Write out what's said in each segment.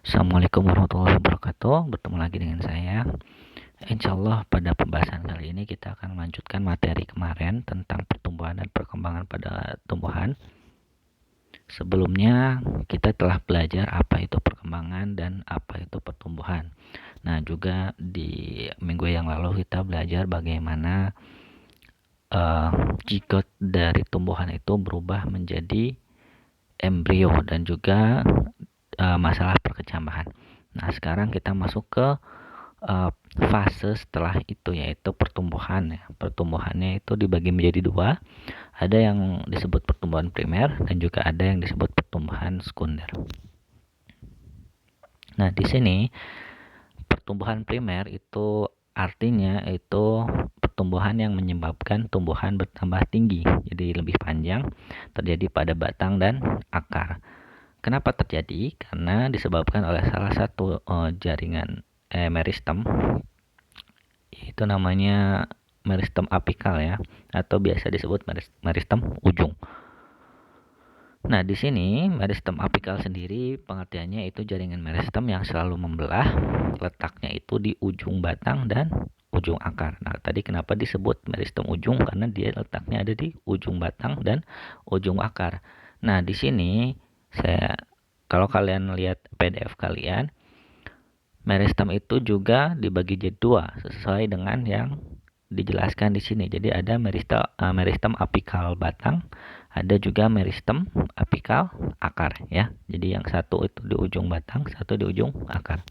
Assalamualaikum warahmatullahi wabarakatuh. Bertemu lagi dengan saya. Insyaallah pada pembahasan kali ini kita akan melanjutkan materi kemarin tentang pertumbuhan dan perkembangan pada tumbuhan. Sebelumnya kita telah belajar apa itu perkembangan dan apa itu pertumbuhan. Nah, juga di minggu yang lalu kita belajar bagaimana zigot dari tumbuhan itu berubah menjadi embrio dan juga masalah perkecambahan. Nah, sekarang kita masuk ke fase setelah itu, yaitu pertumbuhan ya. Pertumbuhannya itu dibagi menjadi dua. Ada yang disebut pertumbuhan primer dan juga ada yang disebut pertumbuhan sekunder. Nah, di sini pertumbuhan primer itu artinya itu pertumbuhan yang menyebabkan tumbuhan bertambah tinggi, jadi lebih panjang, terjadi pada batang dan akar. Kenapa terjadi? Karena disebabkan oleh salah satu jaringan meristem, itu namanya meristem apikal ya, atau biasa disebut meristem ujung. Nah, di sini meristem apikal sendiri pengertiannya itu jaringan meristem yang selalu membelah, letaknya itu di ujung batang dan ujung akar. Nah, tadi kenapa disebut meristem ujung? Karena dia letaknya ada di ujung batang dan ujung akar. Nah, di sini kalau kalian lihat PDF kalian, meristem itu juga dibagi jadi dua sesuai dengan yang dijelaskan di sini. Jadi ada meristem apikal batang, ada juga meristem apikal akar ya. Jadi yang satu itu di ujung batang, satu di ujung akar.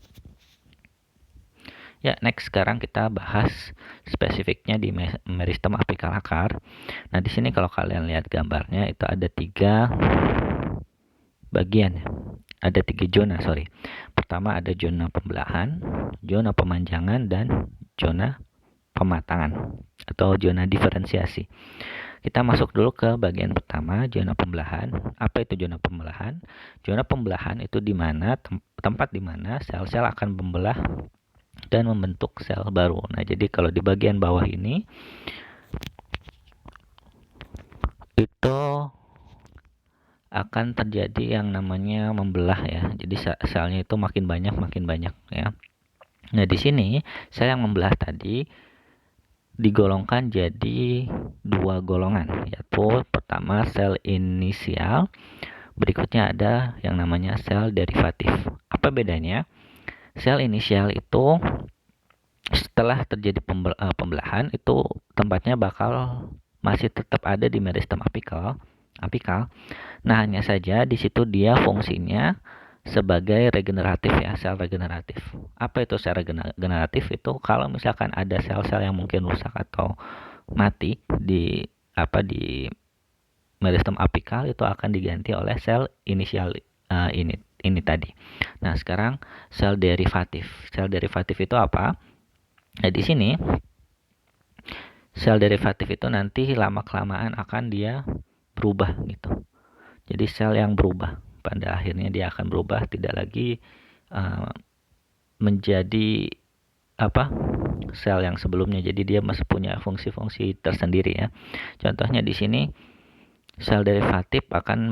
Ya, next sekarang kita bahas spesifiknya di meristem apikal akar. Nah, di sini kalau kalian lihat gambarnya itu ada 3 bagian ya. Ada 3 zona, Pertama ada zona pembelahan, zona pemanjangan, dan zona pematangan atau zona diferensiasi. Kita masuk dulu ke bagian pertama, zona pembelahan. Apa itu zona pembelahan? Zona pembelahan itu di mana tempat di mana sel-sel akan membelah dan membentuk sel baru. Nah, jadi kalau di bagian bawah ini itu akan terjadi yang namanya membelah ya. Jadi selnya itu makin banyak ya. Nah, di sini sel yang membelah tadi digolongkan jadi 2 golongan, yaitu pertama sel inisial, berikutnya ada yang namanya sel derivatif. Apa bedanya? Sel inisial itu setelah terjadi pembelahan itu tempatnya bakal masih tetap ada di meristem apikal. Nah, hanya saja di situ dia fungsinya sebagai regeneratif ya, sel regeneratif. Apa itu sel regeneratif? Itu kalau misalkan ada sel-sel yang mungkin rusak atau mati di meristem apikal, itu akan diganti oleh sel inisial ini tadi. Nah, sekarang sel derivatif. Sel derivatif itu apa? Nah, di sini sel derivatif itu nanti lama-kelamaan akan dia berubah gitu. Jadi sel yang berubah, pada akhirnya dia akan berubah, tidak lagi menjadi sel yang sebelumnya. Jadi dia masih punya fungsi-fungsi tersendiri ya. Contohnya di sini sel derivatif akan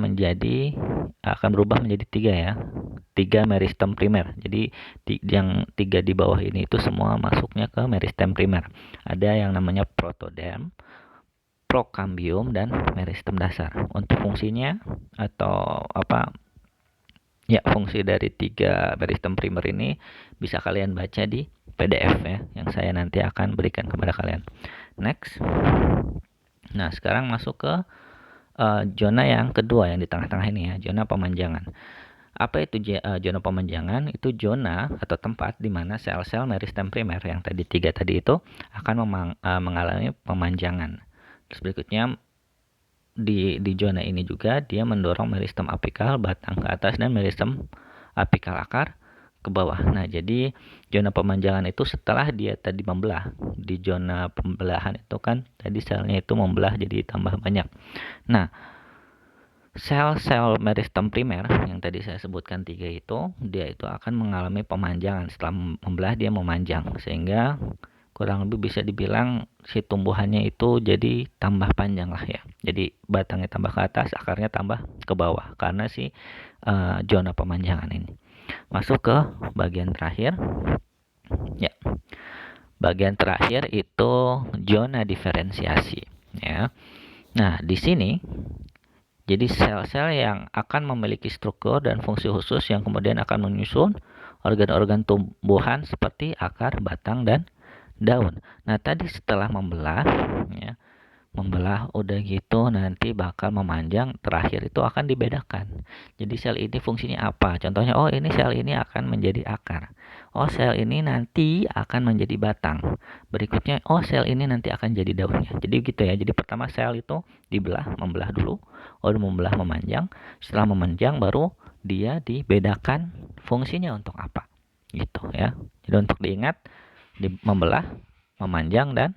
berubah menjadi 3 ya. 3 meristem primer. Jadi yang 3 di bawah ini itu semua masuknya ke meristem primer. Ada yang namanya protoderm, prokambium, dan meristem dasar. Untuk fungsinya atau fungsi dari 3 meristem primer ini bisa kalian baca di PDF ya, yang saya nanti akan berikan kepada kalian. Next. Nah, sekarang masuk ke zona yang kedua yang di tengah-tengah ini ya, zona pemanjangan. Apa itu zona pemanjangan? Itu zona atau tempat di mana sel-sel meristem primer yang tadi 3 tadi itu akan mengalami pemanjangan. Terus berikutnya di zona ini juga dia mendorong meristem apikal batang ke atas dan meristem apikal akar ke bawah. Nah, jadi zona pemanjangan itu setelah dia tadi membelah. Di zona pembelahan itu kan tadi selnya itu membelah jadi tambah banyak. Nah, sel-sel meristem primer yang tadi saya sebutkan 3 itu, dia itu akan mengalami pemanjangan. Setelah membelah dia memanjang, sehingga kurang lebih bisa dibilang si tumbuhannya itu jadi tambah panjang lah ya. Jadi batangnya tambah ke atas, akarnya tambah ke bawah, karena si zona pemanjangan ini. Masuk ke bagian terakhir. Ya. Bagian terakhir itu zona diferensiasi, ya. Nah, di sini jadi sel-sel yang akan memiliki struktur dan fungsi khusus yang kemudian akan menyusun organ-organ tumbuhan seperti akar, batang, dan daun. Nah, tadi setelah membelah, ya, membelah udah gitu nanti bakal memanjang, terakhir itu akan dibedakan. Jadi sel ini fungsinya apa? Contohnya, oh ini sel ini akan menjadi akar. Oh sel ini nanti akan menjadi batang. Berikutnya, oh sel ini nanti akan jadi daunnya. Jadi gitu ya. Jadi pertama sel itu membelah dulu. Oh membelah memanjang. Setelah memanjang baru dia dibedakan fungsinya untuk apa. Gitu ya. Jadi untuk diingat, membelah, memanjang, dan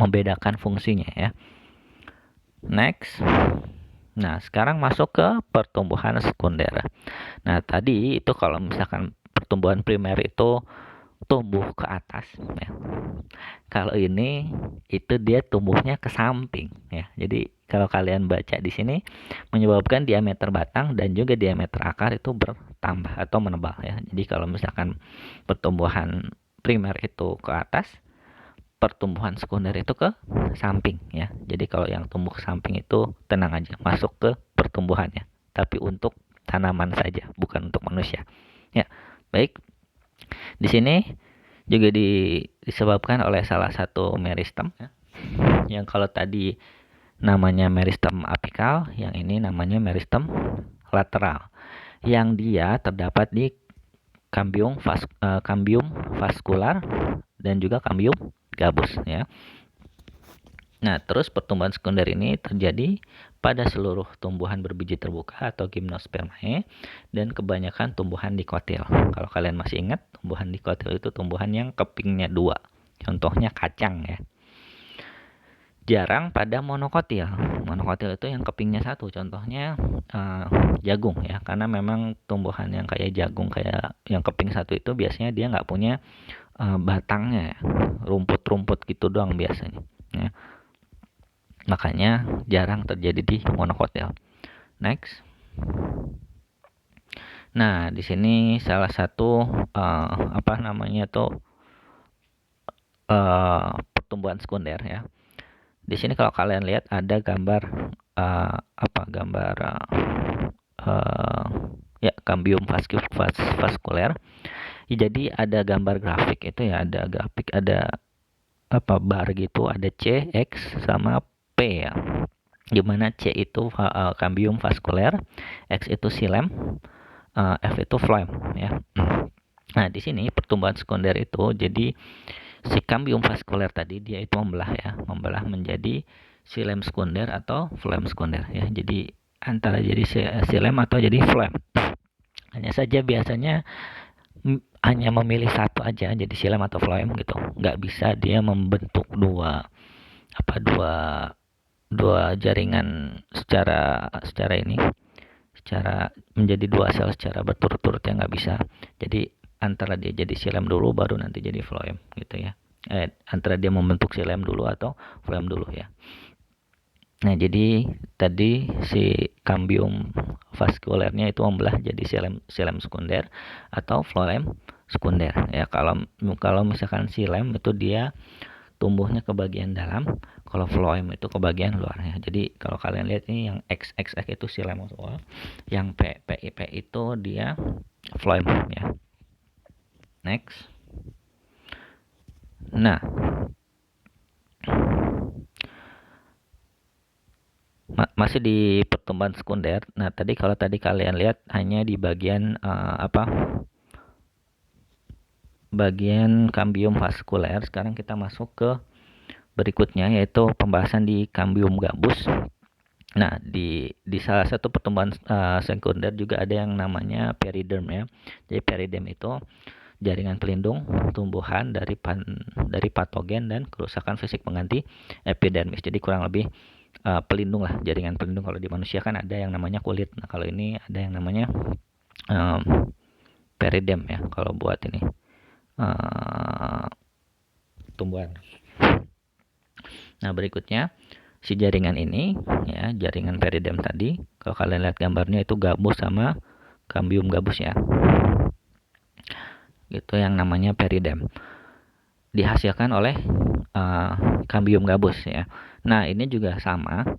membedakan fungsinya ya. Next. Nah, sekarang masuk ke pertumbuhan sekunder. Nah, tadi itu kalau misalkan pertumbuhan primer itu tumbuh ke atas ya. Kalau ini itu dia tumbuhnya ke samping ya. Jadi kalau kalian baca di sini menyebabkan diameter batang dan juga diameter akar itu bertambah atau menebal ya. Jadi kalau misalkan pertumbuhan primer itu ke atas, pertumbuhan sekunder itu ke samping ya. Jadi kalau yang tumbuh ke samping itu tenang aja, masuk ke pertumbuhannya. Tapi untuk tanaman saja, bukan untuk manusia. Ya, baik. Di sini juga disebabkan oleh salah satu meristem ya. Yang kalau tadi namanya meristem apikal, yang ini namanya meristem lateral. Yang dia terdapat di cambium vascular dan juga cambium gabus ya. Nah, terus pertumbuhan sekunder ini terjadi pada seluruh tumbuhan berbiji terbuka atau gimnospermae dan kebanyakan tumbuhan dikotil. Kalau kalian masih ingat, tumbuhan dikotil itu tumbuhan yang kepingnya 2. Contohnya kacang ya. Jarang pada monokotil. Monokotil itu yang kepingnya 1. Contohnya jagung ya. Karena memang tumbuhan yang kayak jagung, kayak yang keping 1 itu biasanya dia nggak punya batangnya ya. Rumput-rumput gitu doang biasanya ya. Makanya jarang terjadi di monokotil. Next. Nah, di sini salah satu pertumbuhan sekunder ya. Di sini kalau kalian lihat ada gambar cambium vascular. Jadi ada gambar grafik itu ya, ada grafik, ada bar gitu, ada C, X sama P ya. Dimana C itu cambium vascular, X itu xilem, F itu phloem ya. Nah, di sini pertumbuhan sekunder itu jadi si cambium vascular tadi dia itu membelah menjadi xilem sekunder atau phloem sekunder ya. Jadi antara jadi xilem atau jadi phloem. Hanya saja biasanya hanya memilih satu aja, jadi xilem atau phloem gitu. Nggak bisa dia membentuk dua jaringan secara menjadi 2 sel secara berturut-turut ya, nggak bisa. Jadi antara dia jadi xilem dulu baru nanti jadi phloem gitu ya. Antara dia membentuk xilem dulu atau phloem dulu ya. Nah, jadi tadi si cambium vascularnya itu membelah jadi xilem sekunder atau phloem sekunder ya. Kalau misalkan xilem itu dia tumbuhnya ke bagian dalam, kalau phloem itu ke bagian luarnya. Jadi kalau kalian lihat ini yang XX itu xilem semua, yang P itu dia phloem ya. Next. Nah, masih di pertumbuhan sekunder. Nah, kalau tadi kalian lihat hanya di bagian bagian cambium vascular. Sekarang kita masuk ke berikutnya yaitu pembahasan di cambium gabus. Nah, di salah satu pertumbuhan sekunder juga ada yang namanya periderm ya. Jadi periderm itu jaringan pelindung tumbuhan dari patogen dan kerusakan fisik pengganti epidermis. Jadi kurang lebih pelindung lah, jaringan pelindung. Kalau di manusia kan ada yang namanya kulit. Nah, kalau ini ada yang namanya periderm ya kalau buat ini tumbuhan. Nah, berikutnya si jaringan ini, ya, jaringan peridem tadi, kalau kalian lihat gambarnya itu gabus sama kambium gabus ya. Gitu yang namanya peridem. Dihasilkan oleh kambium gabus ya. Nah, ini juga sama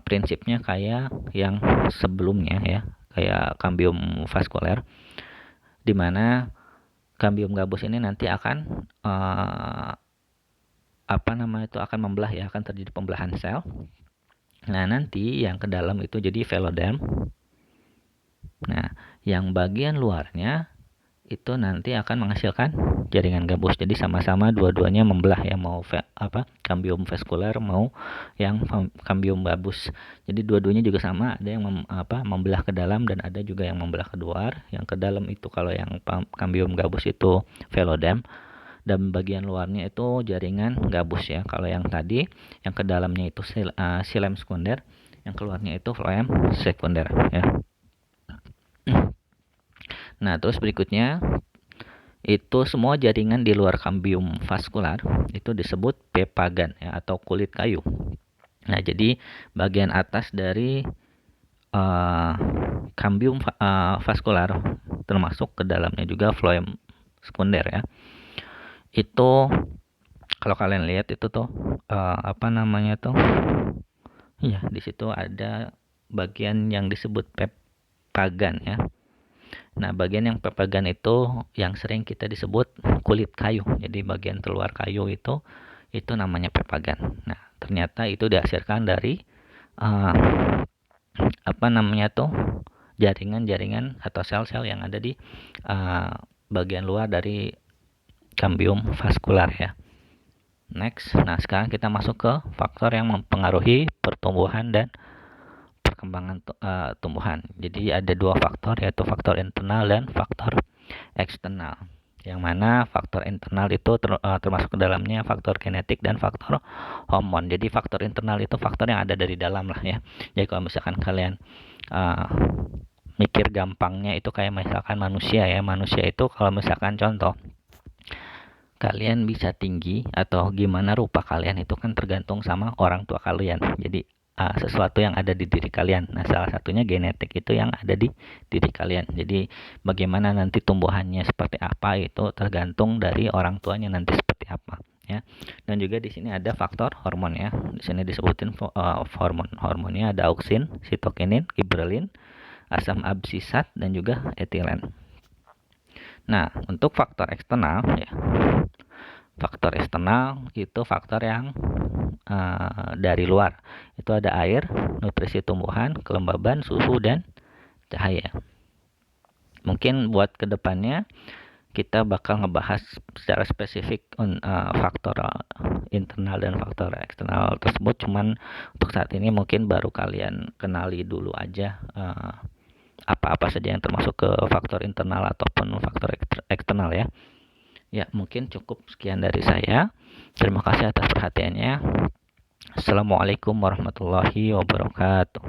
prinsipnya kayak yang sebelumnya ya, kayak kambium vaskuler, di mana kambium gabus ini nanti akan akan membelah ya, akan terjadi pembelahan sel. Nah, nanti yang ke dalam itu jadi velodem. Nah, yang bagian luarnya itu nanti akan menghasilkan jaringan gabus. Jadi sama-sama dua-duanya membelah ya, mau kambium vaskuler mau yang kambium gabus. Jadi dua-duanya juga sama, ada yang membelah ke dalam dan ada juga yang membelah ke luar. Yang ke dalam itu kalau yang kambium gabus itu velodem, dan bagian luarnya itu jaringan gabus ya. Kalau yang tadi yang ke dalamnya itu xilem sekunder, yang keluarnya itu floem sekunder ya. Nah, terus berikutnya itu semua jaringan di luar kambium vaskular itu disebut pepagan ya, atau kulit kayu. Nah, jadi bagian atas dari kambium vaskular termasuk ke dalamnya juga floem sekunder ya. Itu kalau kalian lihat itu tuh iya, di situ ada bagian yang disebut pepagan ya. Nah, bagian yang pepagan itu yang sering kita disebut kulit kayu. Jadi bagian keluar kayu itu namanya pepagan. Nah, ternyata itu dihasilkan dari jaringan-jaringan atau sel-sel yang ada di bagian luar dari kambium vaskular ya. Next, nah sekarang kita masuk ke faktor yang mempengaruhi pertumbuhan dan perkembangan tumbuhan. Jadi ada dua faktor, yaitu faktor internal dan faktor eksternal. Yang mana faktor internal itu termasuk ke dalamnya faktor genetik dan faktor hormon. Jadi faktor internal itu faktor yang ada dari dalam lah ya. Jadi kalau misalkan kalian mikir gampangnya itu kayak misalkan manusia ya. Manusia itu kalau misalkan contoh, kalian bisa tinggi atau gimana rupa kalian itu kan tergantung sama orang tua kalian. Jadi sesuatu yang ada di diri kalian. Nah, salah satunya genetik itu yang ada di diri kalian. Jadi bagaimana nanti tumbuhannya seperti apa itu tergantung dari orang tuanya nanti seperti apa ya. Dan juga di sini ada faktor hormon ya. Di sini disebutin hormon. Hormonnya ada auksin, sitokinin, giberelin, asam absisat dan juga etilen. Nah, untuk faktor eksternal ya. Faktor eksternal itu faktor yang dari luar. Itu ada air, nutrisi tumbuhan, kelembaban, suhu, dan cahaya. Mungkin buat kedepannya kita bakal ngebahas secara spesifik faktor internal dan faktor eksternal tersebut. Cuman untuk saat ini mungkin baru kalian kenali dulu aja apa-apa saja yang termasuk ke faktor internal ataupun faktor eksternal ya. Ya, mungkin cukup sekian dari saya. Terima kasih atas perhatiannya. Assalamualaikum warahmatullahi wabarakatuh.